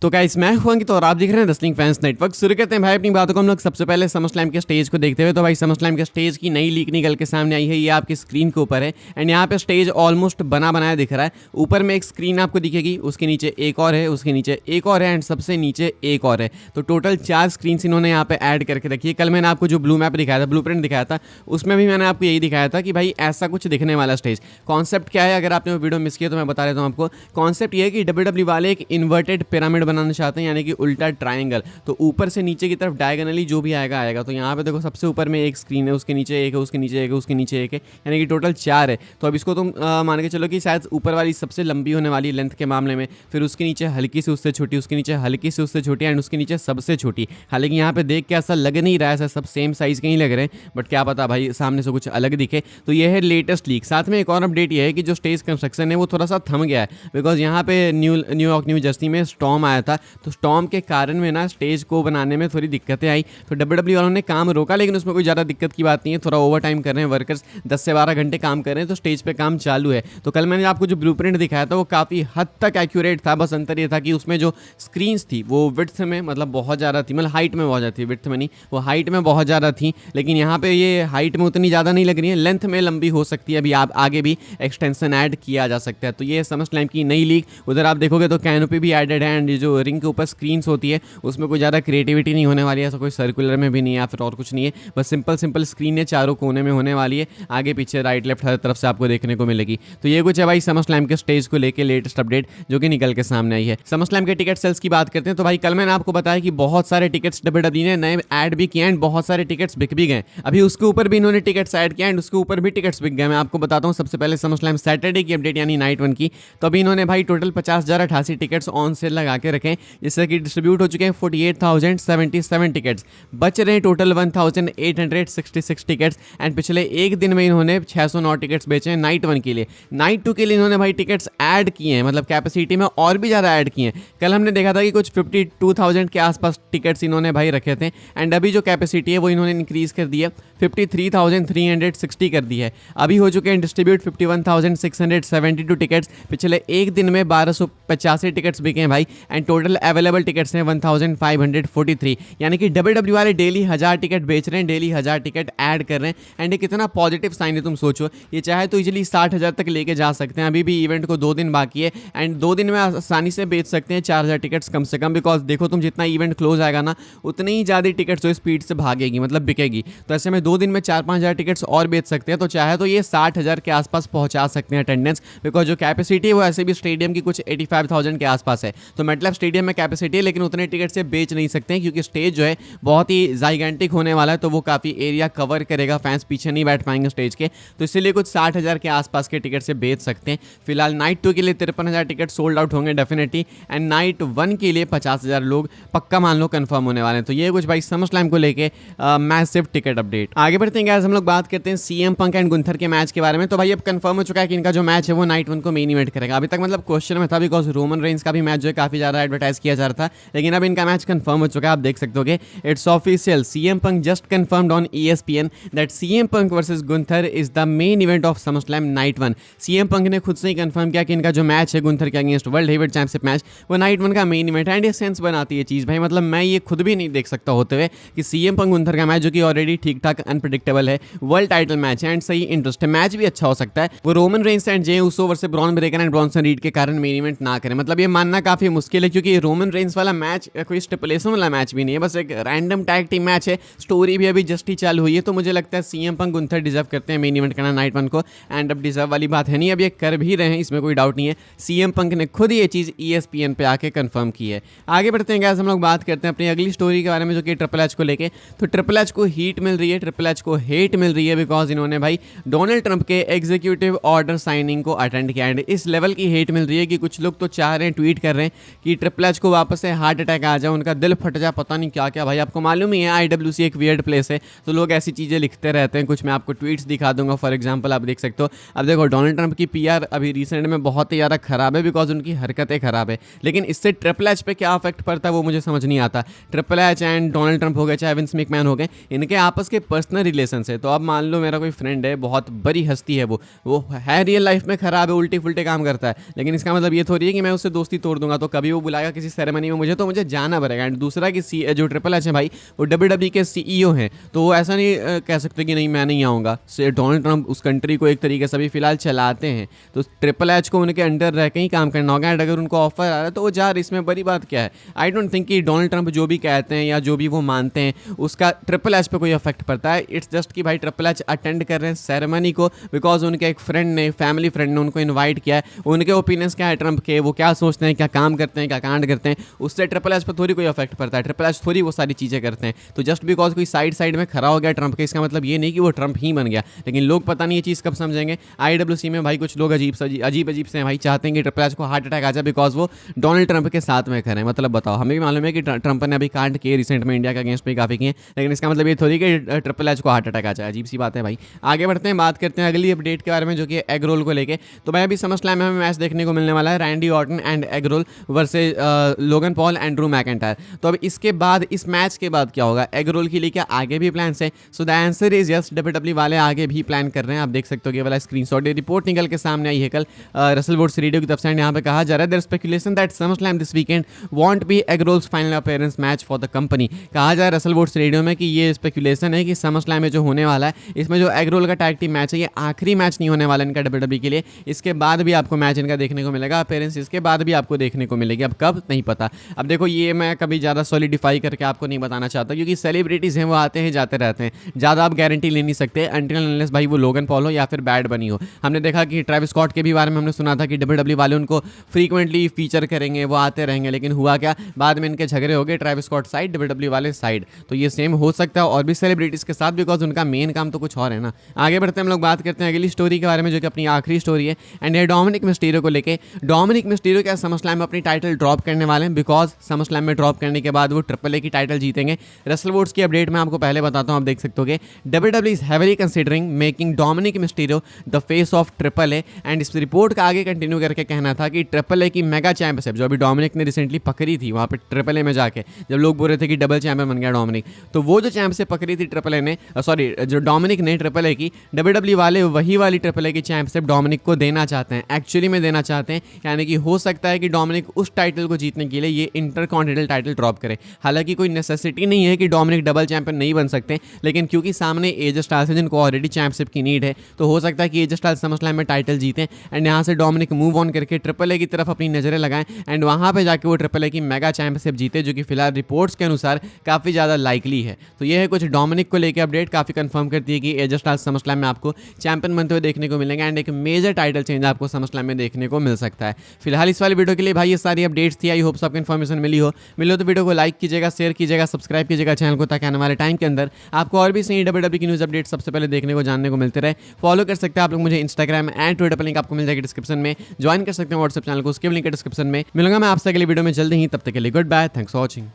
तो गाइस मैं हूं अंकित और आप देख रहे हैं रेसलिंग फैंस नेटवर्क। शुरू करते हैं भाई अपनी बातों को हम लोग सबसे पहले समरस्लैम के स्टेज को देखते हुए। तो भाई समरस्लैम के स्टेज की नई लीक निकल के सामने आई है, ये आपकी स्क्रीन के ऊपर है एंड यहाँ पे स्टेज ऑलमोस्ट बना बनाया दिख रहा है। ऊपर में एक स्क्रीन आपको दिखेगी, उसके नीचे एक और है, उसके नीचे एक और है एंड सबसे नीचे एक और है। तो टोटल 4 स्क्रीन इन्होंने यहाँ पे ऐड करके रखी है। कल मैंने आपको जो ब्लू मैप दिखाया था, ब्लू प्रिंट दिखाया था, उसमें भी मैंने आपको यही दिखाया था कि भाई ऐसा कुछ दिखने वाला स्टेज। कॉन्सेप्ट क्या है, अगर आपने वो वीडियो मिस किया तो मैं बता देता हूँ आपको। कॉन्सेप्ट ये है कि WWE वाले एक इन्वर्टेड पिरामिड बनाना चाहते हैं, यानी कि उल्टा ट्रायंगल। तो ऊपर से नीचे की तरफ डायगोनली जो भी आएगा आएगा। तो यहाँ पे देखो सबसे ऊपर में एक स्क्रीन है, उसके नीचे एक है, उसके नीचे एक है, उसके नीचे एक है, यानी कि टोटल 4 है। तो अब इसको तुम मान के चलो कि शायद ऊपर वाली सबसे लंबी होने वाली लेंथ के मामले में, फिर उसके नीचे हल्की से उससे छोटी, उसके नीचे हल्की से उससे छोटी एंड उसके नीचे सबसे छोटी। हालांकि यहाँ पे देख के ऐसा लग नहीं रहा है, ऐसा सब सेम साइज के ही लग रहे हैं, बट क्या पता भाई सामने से कुछ अलग दिखे। तो ये है लेटेस्ट लीक। साथ में एक और अपडेट ये है कि जो स्टेज कंस्ट्रक्शन है वो थोड़ा सा थम गया है, बिकॉज यहाँ पे न्यूयॉर्क न्यू जर्सी में स्टॉर्म आया था। तो स्टॉर्म के कारण में ना स्टेज को बनाने में थोड़ी दिक्कतें आई। तो WWE वालों ने काम रोका, लेकिन उसमें कोई ज़्यादा दिक्कत की बात नहीं है। थोड़ा ओवर टाइम कर रहे हैं वर्कर्स, 10 से 12 घंटे काम कर रहे हैं, तो स्टेज पे काम चालू है। तो कल मैंने आपको जो ब्लूप्रिंट दिखाया था वो काफ़ी हद तक एक्यूरेट था। बस अंतर ये था कि उसमें जो स्क्रीन्स थी वो विड्थ में मतलब बहुत ज़्यादा थी, मतलब हाइट में बहुत ज़्यादा थी, विड्थ में नहीं, वो हाइट में बहुत ज़्यादा थी। लेकिन यहाँ पे ये हाइट में उतनी ज़्यादा नहीं लग रही है, लेंथ में लंबी हो सकती है। अभी आप आगे भी एक्सटेंशन ऐड किया जा सकता है। तो ये समरस्लैम की नई लीक। उधर आप देखोगे तो कैनोपी भी एडेड है एंड जो रिंग के ऊपर स्क्रीन्स होती है उसमें कोई ज़्यादा क्रिएटिविटी नहीं होने वाली है। ऐसा कोई सर्कुलर में भी नहीं है या फिर और कुछ नहीं है, बस सिंपल स्क्रीन है, चारों कोने में होने वाली है, आगे पीछे राइट लेफ्ट हर तरफ से आपको देखने को मिलेगी। तो ये कुछ है भाई समरस्लैम के स्टेज को लेके लेटेस्ट अपडेट जो कि निकल के सामने आई है। समरस्लैम के टिकट सेल्स की बात करते हैं तो भाई कल मैंने आपको बताया कि बहुत सारे टिकट्स WWE ने नए ऐड भी किए एंड बहुत सारे टिकट्स बिक भी गए। अभी उसके ऊपर भी इन्होंने टिकट्स ऐड किया एंड उसके ऊपर भी टिकट्स बिक गए। मैं आपको बताता हूँ सबसे पहले समरस्लैम सैटरडे की अपडेट यानी नाइट 1 की। तो अभी इन्होंने भाई टोटल 50,088 टिकट्स ऑन सेल लगा के रखे, जिससे कि डिस्ट्रीब्यूट हो चुके हैं 48,077 टिकट्स। बच रहे हैं टोटल 1,866 टिकट्स एंड पिछले एक दिन में इन्होंने 609 टिकट्स बेचे हैं नाइट 1 के लिए। नाइट 2 के लिए इन्होंने भाई टिकट्स ऐड किए हैं, मतलब कैपेसिटी में और भी ज़्यादा ऐड किए हैं। कल हमने देखा था कि कुछ 52,000 के आसपास टिकट्स इन्होंने भाई रखे थे एंड अभी जो कैपेसिटी है वो इन्होंने इंक्रीज़ कर दी है, 53,360 कर दी है। अभी हो चुके हैं डिस्ट्रीब्यूट 51,672 टिकट्स। पिछले एक दिन में 1285 टिकट्स बिके हैं भाई एंड टोटल अवेलेबल टिकट्स हैं 1,543। यानी कि WWE वाले डेली 1000 टिकट बेच रहे हैं, डेली 1000 टिकट ऐड कर रहे हैं एंड ये कितना पॉजिटिव साइन है तुम सोचो। ये चाहे तो इजीली 60,000 तक लेके जा सकते हैं। अभी भी इवेंट को 2 दिन बाकी है एंड 2 दिन में आसानी से बेच सकते हैं 4,000 टिकट्स कम से कम। बिकॉज देखो तुम जितना इवेंट क्लोज आएगा ना उतनी ही ज़्यादा टिकट्स जो स्पीड से भागेगी, मतलब बिकेगी। तो ऐसे में 2 दिन में 4-5,000 टिकट्स और बेच सकते हैं। तो चाहे तो ये 60,000 के आसपास पहुंचा सकते हैं अटेंडेंस, बिकॉज जो कैपेसिटी है वो ऐसे भी स्टेडियम की कुछ 85,000 के आसपास है। तो मतलब स्टेडियम में कैपेसिटी है लेकिन उतने टिकट से बेच नहीं सकते हैं, क्योंकि स्टेज जो है बहुत ही जाइगेंटिक होने वाला है। तो वो काफ़ी एरिया कवर करेगा, फैंस पीछे नहीं बैठ पाएंगे स्टेज के। तो इसीलिए कुछ 60,000 के आसपास के टिकट से बेच सकते हैं। फिलहाल नाइट 2 के लिए 53,000 टिकट सोल्ड आउट होंगे डेफिनेटली एंड नाइट 1 के लिए 50,000 लोग पक्का मान लो कंफर्म होने वाले हैं। तो ये कुछ भाई समरस्लैम को लेके मैसिव टिकट अपडेट। आगे बढ़ते हैं गाइस, हम लोग बात करते हैं CM पंक एंड गुंथर के मैच के बारे में। तो भाई अब कंफर्म हो चुका है कि इनका जो मैच है वो नाइट 1 को मेन इवेंट करेगा। अभी तक मतलब क्वेश्चन में था, बिकॉज रोमन रेंस का भी मैच जो है काफ़ी ज़्यादा एडवर्टाइज किया जा रहा था, लेकिन अब इनका मैच कंफर्म हो चुका है। आप देख सकते हो कि it's official, CM Punk just confirmed on ESPN that CM Punk versus Gunther is the main event of SummerSlam night 1। CM Punk ने खुद से ही कंफर्म किया कि इनका जो मैच है गुंथर के against world heavyweight championship match वो नाइट 1 का मेन इवेंट है एंड ये सेंस बनाती है चीज़ भाई। मतलब मैं ये खुद भी नहीं देख सकता होते हुए कि CM Punk गुंथर का मैच जो कि ऑलरेडी ठीक ठाक अनप्रेडिक्टेबल है, वर्ल्ड टाइटल मैच है एंड सही इंटरेस्ट है, मैच भी अच्छा हो सकता है, वो Roman Reigns and J Uso versus Bron Breakker and Bronson read के कारण मेन इवेंट ना करें। मतलब ये मानना काफ़ी मुश्किल है, क्योंकि रोमन रेंस वाला मैच कोई स्टिपुलेशन वाला मैच भी नहीं है, बस एक रैंडम टैग टीम मैच है। स्टोरी भी अभी जस्ट ही चालू हुई है। तो मुझे लगता है CM Punk गुंथर डिजर्व करते हैं मेन इवेंट करना नाइट 1 को एंड अब डिजर्व वाली बात है नहीं, अब ये कर भी रहे हैं, इसमें कोई डाउट नहीं है। CM Punk ने खुद ये चीज़ ESPN पे आके कंफर्म की है। आगे बढ़ते हैं गाइस, हम लोग बात करते हैं अपनी अगली स्टोरी के बारे में जो कि ट्रिपल एच को लेके। तो ट्रिपल एच को हीट मिल रही है, ट्रिपल एच को हेट मिल रही है, बिकॉज इन्होंने भाई डोनाल्ड ट्रंप के एग्जीक्यूटिव ऑर्डर साइनिंग को अटेंड किया एंड इस लेवल की हेट मिल रही है कि कुछ लोग तो चाह रहे हैं, ट्वीट कर रहे हैं कि ट्रिपल एच को वापस से हार्ट अटैक आ जाए, उनका दिल फट जाए, पता नहीं क्या क्या। भाई आपको मालूम ही है IWC एक वियर्ड प्लेस है, तो लोग ऐसी चीज़ें लिखते रहते हैं। कुछ मैं आपको ट्वीट्स दिखा दूंगा, फॉर एग्जांपल आप देख सकते हो। अब देखो डोनाल्ड ट्रंप की PR अभी रिसेंट में बहुत ही ज़्यादा खराब है, बिकॉज उनकी हरकतें खराब है, लेकिन इससे ट्रिपल एच पे क्या इफेक्ट पड़ता है वो मुझे समझ नहीं आता। Triple H and Donald Trump हो गए, चाहे विंस मैकमैन हो गए, इनके आपस के पर्सनल रिलेशन है। तो अब मान लो मेरा कोई फ्रेंड है, बहुत बड़ी हस्ती है, वो है रियल लाइफ में खराब है, उल्टे फुल्टे काम करता है, लेकिन इसका मतलब ये थोड़ी है कि मैं उससे दोस्ती तोड़ दूंगा। तो कभी वो बुलाएगा किसी सेरेमनी में मुझे, तो मुझे जाना पड़ेगा। एंड दूसरा कि जो ट्रिपल एच है भाई वो WWE के CEO हैं, तो वो ऐसा नहीं कह सकते कि नहीं मैं नहीं आऊँगा। डोनाल्ड ट्रंप उस कंट्री को एक तरीके से अभी फिलहाल चलाते हैं, तो ट्रिपल एच को उनके अंडर रह के ही काम करना होगा। एंड अगर उनको ऑफर आ रहा है तो वो जा रहे, इसमें बड़ी बात क्या है। आई डोंट थिंक कि डोनाल्ड ट्रंप जो भी कहते हैं या जो भी वो मानते हैं उसका ट्रिपल एच पे कोई इफेक्ट पड़ता है। इट्स जस्ट कि भाई ट्रिपल एच अटेंड कर रहे हैं सेरेमनी को बिकॉज उनके एक फ्रेंड ने, फैमिली फ्रेंड ने उनको इन्वाइट किया है। उनके ओपिनियंस क्या है ट्रंप के, वो क्या सोचते हैं, क्या काम करते हैं, क्या कांड करते हैं, उससे ट्रिपल एच पर थोड़ी कोई इफेक्ट पड़ता है। ट्रिपल एच थोड़ी वो सारी चीज़ें करते हैं। तो जस्ट बिकॉज कोई साइड में खड़ा हो गया ट्रंप के, इसका मतलब ये नहीं कि वो ट्रंप ही बन गया। लेकिन लोग पता नहीं ये चीज़ कब समझेंगे। IWC में भाई कुछ लोग अजीब से हैं भाई, चाहते हैं कि ट्रिपल एच को हार्ट अटैक आ जाए बिकॉज वो डोनाल्ड ट्रंप के साथ में खड़े हैं। मतलब बताओ, हमें भी मालूम है कि ट्रंप ने अभी कांड किए रिसेंट में, इंडिया के अगेंस्ट में काफ़ी किए, लेकिन इसका मतलब ये थोड़ी कि ट्रिपल एच को हार्ट अटैक आ जाए। अजीब सी बात है भाई। आगे बढ़ते हैं, बात करते हैं अगली अपडेट के बारे में जो कि एग रोल को लेके। तो भाई अभी SummerSlam में हमें मैच देखने को मिलने वाला है, Randy Orton and egg roll versus Logan Paul and Drew McIntyre. तो अब इसके बाद, इस मैच के बाद क्या होगा, एग रोल के लिए क्या आगे भी प्लान्स हैं? So the answer is yes, WWE वाले आगे भी प्लान कर रहे हैं। आप देख सकते हो ये वाला स्क्रीनशॉट, ये रिपोर्ट निकल के सामने आई है कल रसल वुड्स रेडियो की तरफ से। यहाँ पे कहा जा रहा है there speculation that SummerSlam this weekend won't be egg rolls final appearance match for the company. कहा जा रहा है रसल वुड्स रेडियो में कि ये स्पेकुलेशन है कि SummerSlam में जो होने वाला है, इसमें जो एग रोल का टैग टीम मैच है ये आखिरी मैच नहीं होने वाला इनका WWE के लिए। इसके बाद भी आपको मैच इनका देखने को मिलेगा, अपीयरेंस इसके बाद भी आपको देखने को मिलेगी। अब कब नहीं पता। अब देखो ये मैं कभी ज़्यादा सॉलिडिफाई करके आपको नहीं बताना चाहता, क्योंकि सेलिब्रिटीज़ हैं वो आते हैं जाते रहते हैं, ज़्यादा आप गारंटी ले नहीं सकते अनटिल अनलेस भाई वो लोगन पॉल हो या फिर बैड बनी हो। हमने देखा कि ट्रेविस स्कॉट के भी बारे में हमने सुना था कि WWE वाले उनको फ्रीक्वेंटली फीचर करेंगे, वो आते रहेंगे, लेकिन हुआ क्या, बाद में इनके झगड़े हो गए, ट्रेविस स्कॉट साइड, WWE वाले साइड। तो ये सेम हो सकता है और भी सेलिब्रिटीज़ के साथ, बिकॉज उनका मेन काम तो कुछ और है ना। आगे बढ़ते हैं हम लोग, बात करते हैं अगली स्टोरी के बारे में जो कि अपनी आखिरी स्टोरी है, एंड ये डोमिनिक मिस्टीरियो को लेके। डोमिनिक मिस्टीरियो क्या SummerSlam में अपनी टाइटल ड्रॉप करने वाले हैं, बिकॉज SummerSlam में ड्रॉप करने के बाद वो ट्रिपल ए की टाइटल जीतेंगे। रसल वुड्स की अपडेट मैं आपको पहले बताता हूँ, आप देख सकते हो WWE is heavily considering making Dominik Mysterio the face of triple A. And इस रिपोर्ट का आगे कंटिन्यू करके कहना था कि ट्रिपल ए की मेगा चैंपियनशिप जो अभी डोमिनिक ने रिसेंटली पकड़ी थी वहाँ पे ट्रिपल ए में जाके, जब लोग बोल रहे थे कि डबल चैंपियन बन गया डोमिनिक, तो वो जो चैंपियनशिप पकड़ी थी ट्रिपल ए ने, सॉरी जो डोमिनिक ने ट्रिपल ए की, WWE वाले वही वाली ट्रिपल ए की चैंपियनशिप डोमिनिक को देना चाहते हैं, एक्चुअली में देना चाहते हैं। यानी कि हो सकता है कि डोमिनिक उस टाइटल को जीतने के लिए ये इंटरकॉन्टिनेंटल टाइटल ड्रॉप करे। हालांकि कोई नेसेसिटी नहीं है कि डोमिनिक डबल चैंपियन नहीं बन सकते, लेकिन क्योंकि सामने एज स्टाइल्स है जिनको ऑलरेडी चैंपियनशिप की नीड है, तो हो सकता है कि एज स्टाइल्स SummerSlam में टाइटल जीतें एंड यहाँ से डोमिनिक मूव ऑन करके ट्रिपल ए की तरफ अपनी नजरें लगाएं एंड वहाँ पे जाके वो ट्रिपल ए की मेगा चैंपियनशिप जीते, जो कि फिलहाल रिपोर्ट्स के अनुसार काफ़ी ज़्यादा लाइकली है। तो ये है कुछ डोमिनिक को लेकर अपडेट, काफ़ी कंफर्म करती है कि एज स्टाइल्स SummerSlam में आपको चैंपियन बनते हुए देखने को मिलेंगे एंड एक मेजर टाइटल चेंज आपको SummerSlam में देखने को मिल सकता है। फिलहाल इस वाली वीडियो के लिए भाई ये सारी अपडेट्स थी। आई होप सबको इन्फॉर्मेशन मिली हो तो वीडियो को लाइक कीजिएगा, शेयर कीजिएगा, सब्सक्राइब कीजिएगा चैनल को, ताकि आने वाले टाइम के अंदर आपको और भी सही WWE की न्यूज़ अपडेट सबसे पहले देखने को, जानने को मिलते रहे। फॉलो कर सकते हैं आप लोग मुझे इंस्टाग्राम एंड ट्विटर पर, लिंक आपको मिल जाएगी डिस्क्रिप्शन में। ज्वाइन कर सकते हैं व्हाट्सएप चैनल को, उसके भी लिंक है डिस्क्रिप्शन में। मिलूंगा मैं आपसे अगली वीडियो में जल्दी ही, तब तक के लिए goodbye, thanks for watching.